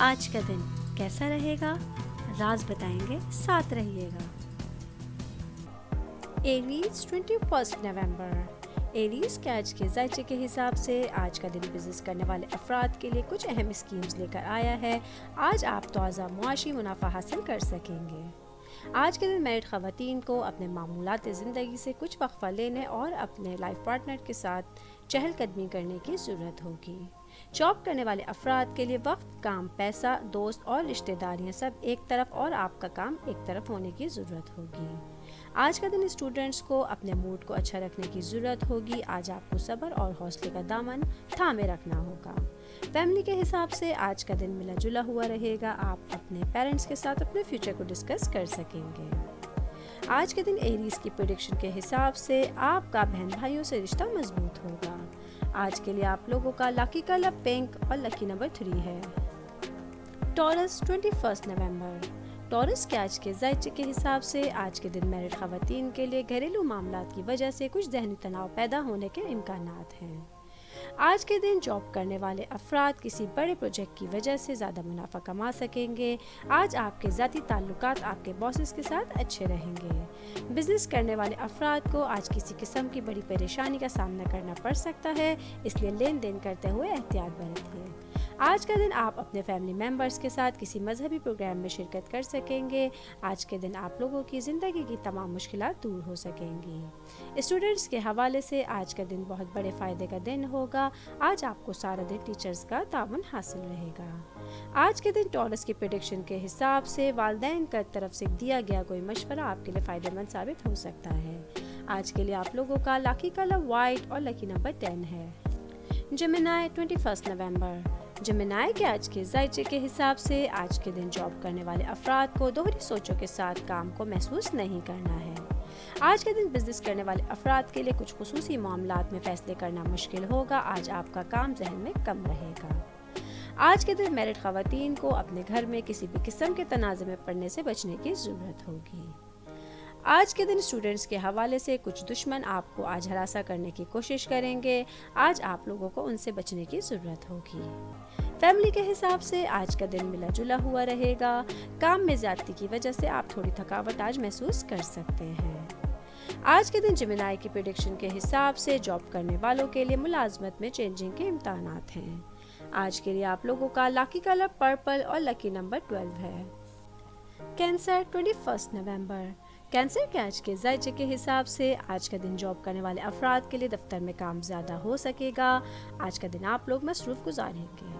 آج کا دن کیسا رہے گا؟ راز بتائیں گے، ساتھ رہیے گا۔ ایریز 21 نومبر۔ ایریز کے آج کے ذائچے کے حساب سے آج کا دن بزنس کرنے والے افراد کے لیے کچھ اہم اسکیمز لے کر آیا ہے۔ آج آپ توازہ معاشی منافع حاصل کر سکیں گے۔ آج کے دن میرڈ خواتین کو اپنے معمولات زندگی سے کچھ وقفہ لینے اور اپنے لائف پارٹنر کے ساتھ چہل قدمی کرنے کی ضرورت ہوگی۔ جاب کرنے والے افراد کے لیے وقت، کام، پیسہ، دوست اور رشتہ داریاں سب ایک طرف اور آپ کا کام ایک طرف ہونے کی ضرورت ہوگی۔ آج کا دن اسٹوڈنٹس کو اپنے موڈ کو اچھا رکھنے کی ضرورت ہوگی۔ آج آپ کو صبر اور حوصلے کا دامن تھامے رکھنا ہوگا۔ فیملی کے حساب سے آج کا دن ملا جلا ہوا رہے گا۔ آپ اپنے پیرنٹس کے ساتھ اپنے فیوچر کو ڈسکس کر سکیں گے۔ آج کے دن ایریز کی پریڈکشن کے حساب سے آپ کا بہن بھائیوں سے رشتہ مضبوط ہوگا۔ آج کے لیے آپ لوگوں کا لکی کلر پنک اور لکی نمبر 3 ہے۔ ٹورس 21 نومبر۔ ٹورس کے آج کے ذائچے کے حساب سے آج کے دن میرڈ خواتین کے لیے گھریلو معاملات کی وجہ سے کچھ ذہنی تناؤ پیدا ہونے کے امکانات ہیں۔ آج کے دن جاب کرنے والے افراد کسی بڑے پروجیکٹ کی وجہ سے زیادہ منافع کما سکیں گے۔ آج آپ کے ذاتی تعلقات آپ کے باسز کے ساتھ اچھے رہیں گے۔ بزنس کرنے والے افراد کو آج کسی قسم کی بڑی پریشانی کا سامنا کرنا پڑ سکتا ہے، اس لیے لین دین کرتے ہوئے احتیاط برتیں۔ آج کا دن آپ اپنے فیملی ممبرز کے ساتھ کسی مذہبی پروگرام میں شرکت کر سکیں گے۔ آج کے دن آپ لوگوں کی زندگی کی تمام مشکلات دور ہو سکیں گی۔ اسٹوڈنٹس کے حوالے سے آج کا دن بہت بڑے فائدے کا دن ہوگا۔ آج آپ کو سارا دن ٹیچرز کا تعاون حاصل رہے گا۔ آج کے دن ٹورس کی پریڈکشن کے حساب سے والدین کی طرف سے دیا گیا کوئی مشورہ آپ کے لیے فائدہ مند ثابت ہو سکتا ہے۔ آج کے لیے آپ لوگوں کا لکی کلر وائٹ اور لکی نمبر 10 ہے۔ جیمنائی 21 نومبر۔ جیمنائی کے آج کے ذائچے کے حساب سے آج کے دن جاب کرنے والے افراد کو دوہری سوچوں کے ساتھ کام کو محسوس نہیں کرنا ہے۔ آج کے دن بزنس کرنے والے افراد کے لیے کچھ خصوصی معاملات میں فیصلے کرنا مشکل ہوگا۔ آج آپ کا کام ذہن میں کم رہے گا۔ آج کے دن میرڈ خواتین کو اپنے گھر میں کسی بھی قسم کے تنازع میں پڑنے سے بچنے کی ضرورت ہوگی۔ آج کے دن اسٹوڈنٹس کے حوالے سے کچھ دشمن آپ کو آج ہراساں کرنے کی کوشش کریں گے۔ آج آپ لوگوں کو ان سے بچنے کی ضرورت ہوگی۔ فیملی کے حساب سے آج کا دن ملا جلا ہوا رہے گا۔ کام میں زیادتی کی وجہ سے آپ تھوڑی تھکاوٹ آج محسوس کر سکتے ہیں۔ آج کے دن جیمنائی کی پریڈکشن کے حساب سے جاب کرنے والوں کے لیے ملازمت میں چینجنگ کے امکانات ہیں۔ آج کے لیے آپ لوگوں کا لکی کلر پرپل اور لکی نمبر 12 ہے۔ کینسر 21 نومبر۔ کینسر کے آج کے ذائچے کے حساب سے آج کا دن جاب کرنے والے افراد کے لیے دفتر میں کام زیادہ ہو سکے گا۔ آج کا دن آپ لوگ مصروف گزاریں گے۔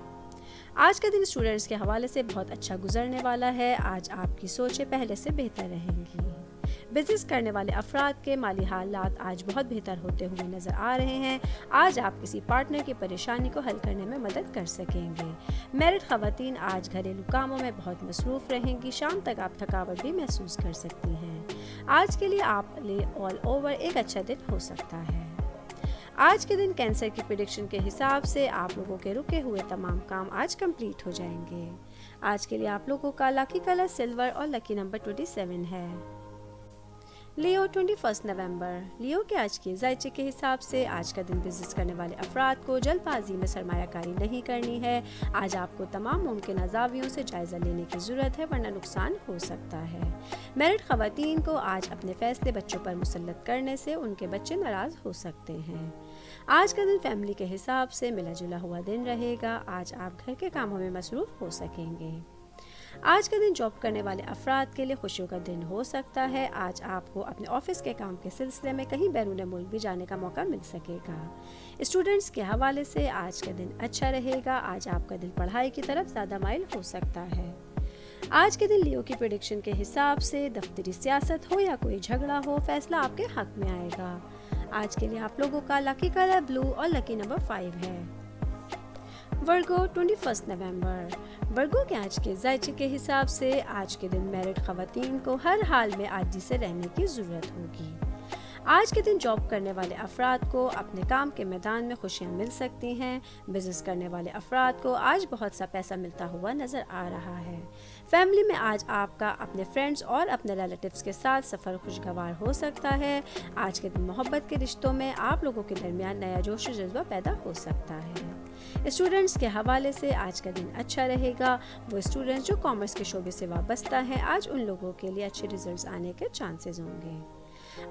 آج کا دن اسٹوڈنٹس کے حوالے سے بہت اچھا گزرنے والا ہے۔ آج آپ کی سوچیں پہلے سے بہتر رہیں گی۔ بزنس کرنے والے افراد کے مالی حالات آج بہت بہتر ہوتے ہوئے نظر آ رہے ہیں۔ آج آپ کسی پارٹنر کی پریشانی کو حل کرنے میں مدد کر سکیں گے۔ میرڈ خواتین آج گھریلو کاموں میں بہت مصروف رہیں گی۔ شام تک آپ تھکاوٹ بھی محسوس کر سکتی ہیں۔ آج کے لیے آپ لیے آل اوور ایک اچھا دن ہو سکتا ہے۔ آج کے دن کینسر کی پریڈکشن کے حساب سے آپ لوگوں کے رکے ہوئے تمام کام آج کمپلیٹ ہو جائیں گے۔ آج کے لیے آپ لوگوں کا لکی کلر سلور اور لکی نمبر 27 ہے۔ لیو 21 نومبر۔ لیو کے آج کے ذائچے کے حساب سے آج کا دن بزنس کرنے والے افراد کو جلد بازی میں سرمایہ کاری نہیں کرنی ہے۔ آج آپ کو تمام ممکنہ زاویوں سے جائزہ لینے کی ضرورت ہے، ورنہ نقصان ہو سکتا ہے۔ میرڈ خواتین کو آج اپنے فیصلے بچوں پر مسلط کرنے سے ان کے بچے ناراض ہو سکتے ہیں۔ آج کا دن فیملی کے حساب سے ملا جلا ہوا دن رہے گا۔ آج آپ گھر کے کاموں میں مصروف ہو سکیں گے۔ آج کا دن جاب کرنے والے افراد کے لیے خوشیوں کا دن ہو سکتا ہے۔ آج آپ کو اپنے آفس کے کام کے سلسلے میں کہیں بیرون ملک بھی جانے کا موقع مل سکے گا۔ اسٹوڈنٹس کے حوالے سے آج کا دن اچھا رہے گا۔ آج آپ کا دل پڑھائی کی طرف زیادہ مائل ہو سکتا ہے۔ آج کے دن لیو کی پریڈکشن کے حساب سے دفتری سیاست ہو یا کوئی جھگڑا ہو، فیصلہ آپ کے حق میں آئے گا۔ آج کے لیے آپ لوگوں کا لکی کلر بلو اور لکی نمبر 5 ہے۔ ورگو 21 نومبر۔ ورگو کے آج کے ذائچے کے حساب سے آج کے دن میرڈ خواتین کو ہر حال میں عاجزی سے رہنے کی ضرورت ہوگی۔ آج کے دن جاب کرنے والے افراد کو اپنے کام کے میدان میں خوشیاں مل سکتی ہیں۔ بزنس کرنے والے افراد کو آج بہت سا پیسہ ملتا ہوا نظر آ رہا ہے۔ فیملی میں آج آپ کا اپنے فرینڈز اور اپنے ریلیٹیوز کے ساتھ سفر خوشگوار ہو سکتا ہے۔ آج کے دن محبت کے رشتوں میں آپ لوگوں کے درمیان نیا جوش و جذبہ پیدا ہو سکتا ہے۔ اسٹوڈنٹس کے حوالے سے آج کا دن اچھا رہے گا. وہ اسٹوڈنٹس جو کامرس کے شعبے سے وابستہ ہیں, آج ان لوگوں کے لیے اچھے ریزلٹس آنے کے چانسز ہوں گے.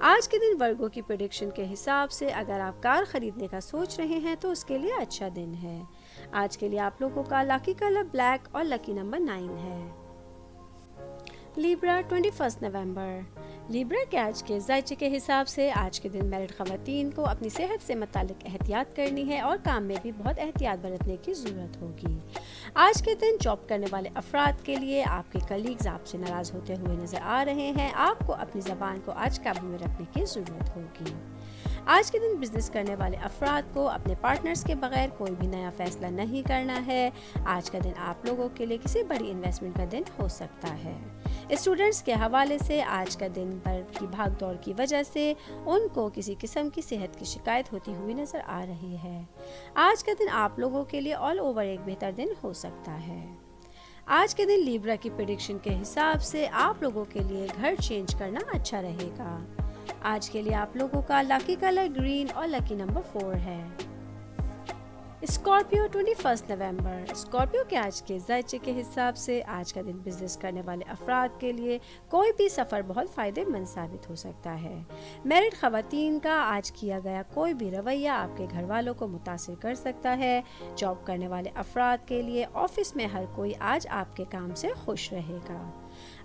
آج کے دن ورگو کی پریڈکشن کے حساب سے اگر آپ کار خریدنے کا سوچ رہے ہیں تو اس کے لیے اچھا دن ہے. آج کے لیے آپ لوگوں کا لکی کلر بلیک اور لکی نمبر 9 ہے. لیبرا 21 نومبر. لیبرا کے آج کے ذائچے کے حساب سے آج کے دن میرڈ خواتین کو اپنی صحت سے متعلق احتیاط کرنی ہے اور کام میں بھی بہت احتیاط برتنے کی ضرورت ہوگی. آج کے دن جاب کرنے والے افراد کے لیے آپ کے کلیگز آپ سے ناراض ہوتے ہوئے نظر آ رہے ہیں. آپ کو اپنی زبان کو آج قابو میں رکھنے کی ضرورت ہوگی. آج کے دن بزنس کرنے والے افراد کو اپنے پارٹنرز کے بغیر کوئی بھی نیا فیصلہ نہیں کرنا ہے. آج کا دن آپ لوگوں کے لیے کسی بڑی انویسٹمنٹ کا دن ہو سکتا ہے. اسٹوڈنٹس کے حوالے سے آج کا دن پر کی بھاگ دوڑ کی وجہ سے ان کو کسی قسم کی صحت کی شکایت ہوتی ہوئی نظر آ رہی ہے. آج کا دن آپ لوگوں کے لیے آل اوور ایک بہتر دن ہو سکتا ہے. آج کے دن لیبرا کی پریڈکشن کے حساب سے آپ لوگوں کے لیے گھر چینج کرنا اچھا رہے گا. آج کے لیے آپ لوگوں کا لکی کلر گرین اور لکی نمبر 4 ہے. اسکارپیو 21 نومبر. اسکارپیو کے آج کے ذائچے کے حساب سے آج کا دن بزنس کرنے والے افراد کے لیے کوئی بھی سفر بہت فائدے مند ثابت ہو سکتا ہے. میرڈ خواتین کا آج کیا گیا کوئی بھی رویہ آپ کے گھر والوں کو متاثر کر سکتا ہے. جاب کرنے والے افراد کے لیے آفس میں ہر کوئی آج آپ کے کام سے خوش رہے گا.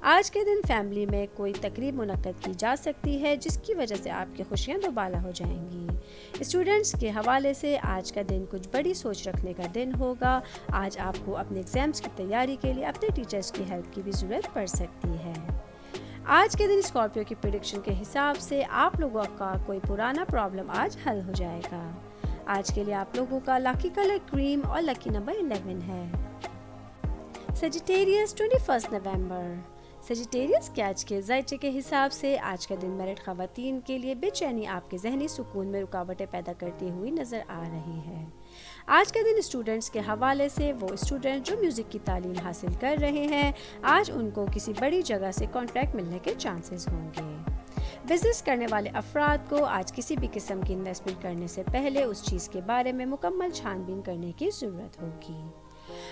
آج کے دن فیملی میں کوئی تقریب منعقد کی جا سکتی ہے جس کی وجہ سے آپ کی خوشیاں دوبالا ہو جائیں گی. اسٹوڈنٹس کے حوالے سے آج کا دن کچھ بڑی سوچ رکھنے کا دن ہوگا. آج آپ کو اپنے ایگزامز کی تیاری کے لیے اپنے ٹیچرز کی ہیلپ کی بھی ضرورت پڑ سکتی ہے. آج کے دن اسکارپیو کی پریڈکشن کے حساب سے آپ لوگوں کا کوئی پرانا پرابلم آج حل ہو جائے گا. آج کے لیے آپ لوگوں کا لکی کلر کریم اور لکی نمبر 11 ہے. سیجیٹیریس 21 نومبر. سیجیٹیریس کے آج کے ذائچے کے حساب سے آج کا دن میرڈ خواتین کے لیے بے چینی آپ کے ذہنی سکون میں رکاوٹیں پیدا کرتی ہوئی نظر آ رہی ہے. آج کا دن اسٹوڈنٹس کے حوالے سے وہ اسٹوڈنٹ جو میوزک کی تعلیم حاصل کر رہے ہیں آج ان کو کسی بڑی جگہ سے کانٹریکٹ ملنے کے چانسز ہوں گے. بزنس کرنے والے افراد کو آج کسی بھی قسم کی انویسٹمنٹ کرنے سے پہلے اس چیز کے بارے میں مکمل چھان بین کرنے کی ضرورت ہوگی.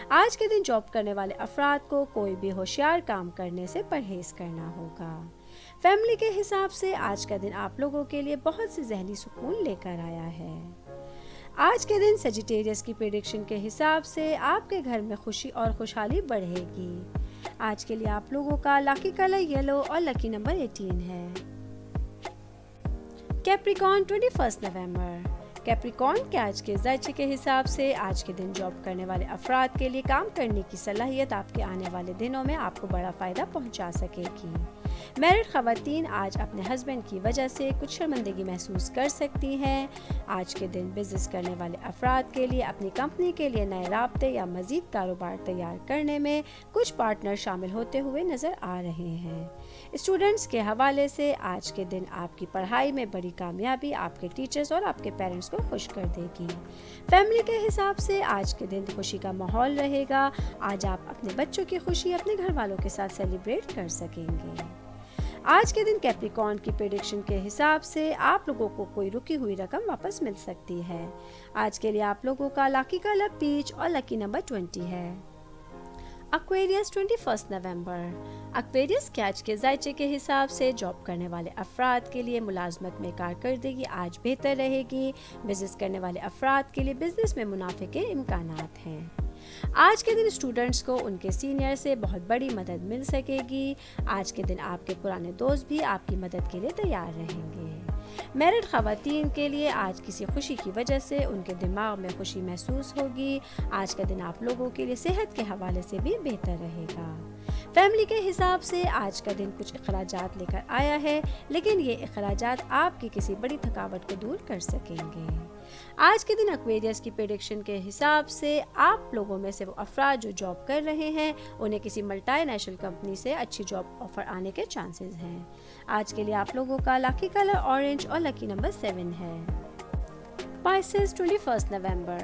آج کے دن جاب کرنے والے افراد کو کوئی بھی ہوشیار کام کرنے سے پرہیز کرنا ہوگا. فیملی کے حساب سے آج کا دن آپ لوگوں کے لیے بہت سے ذہنی سکون لے کر آیا ہے. آج کے دن سیجیٹیریس کی پریڈکشن کے حساب سے آپ کے گھر میں خوشی اور خوشحالی بڑھے گی. آج کے لیے آپ لوگوں کا لکی کلر یلو اور لکی نمبر 18 ہے. کیپریکارن 21 نومبر. کیپریکارن کے آج کے ذائچے کے حساب سے آج کے دن جاب کرنے والے افراد کے لیے کام کرنے کی صلاحیت آپ کے آنے والے دنوں میں آپ کو بڑا فائدہ پہنچا سکے گی. میرڈ خواتین آج اپنے ہسبینڈ کی وجہ سے کچھ شرمندگی محسوس کر سکتی ہیں. آج کے دن بزنس کرنے والے افراد کے لیے اپنی کمپنی کے لیے نئے رابطے یا مزید کاروبار تیار کرنے میں کچھ پارٹنر شامل ہوتے ہوئے نظر آ رہے ہیں. اسٹوڈنٹس کے حوالے سے آج کے دن آپ کی پڑھائی میں بڑی کامیابی آپ کے ٹیچرز اور آپ کے پیرنٹس کو خوش کر دے گی. فیملی کے حساب سے آج کے دن خوشی کا ماحول رہے گا. آج آپ اپنے بچوں کی خوشی اپنے گھر والوں کے ساتھ سیلیبریٹ کر سکیں گے. آج کے دن کیپریکارن کی پریڈکشن کے حساب سے آپ لوگوں کو کوئی رکی ہوئی رقم واپس مل سکتی ہے. آج کے لیے آپ لوگوں کا لکی کلر پیچ اور لکی نمبر 20 ہے. ایکویریس 21 نومبر. ایکویریس کے آج کے ذائچے کے حساب سے جاب کرنے والے افراد کے لیے ملازمت میں کارکردگی آج بہتر رہے گی. بزنس کرنے والے افراد کے لیے بزنس میں منافع کے امکانات ہیں. آج کے دن اسٹوڈنٹس کو ان کے سینئر سے بہت بڑی مدد مل سکے گی. آج کے دن آپ کے پرانے دوست بھی آپ کی مدد کے لیے تیار رہیں گے. میرڈ خواتین کے لیے آج کسی خوشی کی وجہ سے ان کے دماغ میں خوشی محسوس ہوگی. آج کا دن آپ لوگوں کے لیے صحت کے حوالے سے بھی بہتر رہے گا. فیملی کے حساب سے آج کا دن کچھ اخراجات لے کر آیا ہے لیکن یہ اخراجات آپ کی کسی بڑی تھکاوٹ کو دور کر سکیں گے. آج کے دن ایکویریس کی پریڈکشن کے حساب سے آپ لوگوں میں سے وہ افراد جو جاب کر رہے ہیں انہیں کسی ملٹی نیشنل کمپنی سے اچھی جاب آفر آنے کے چانسز ہیں. آج کے لیے آپ لوگوں کا لکی کلر اورنج اور لکی نمبر 7 ہے. پائسس 21 نومبر.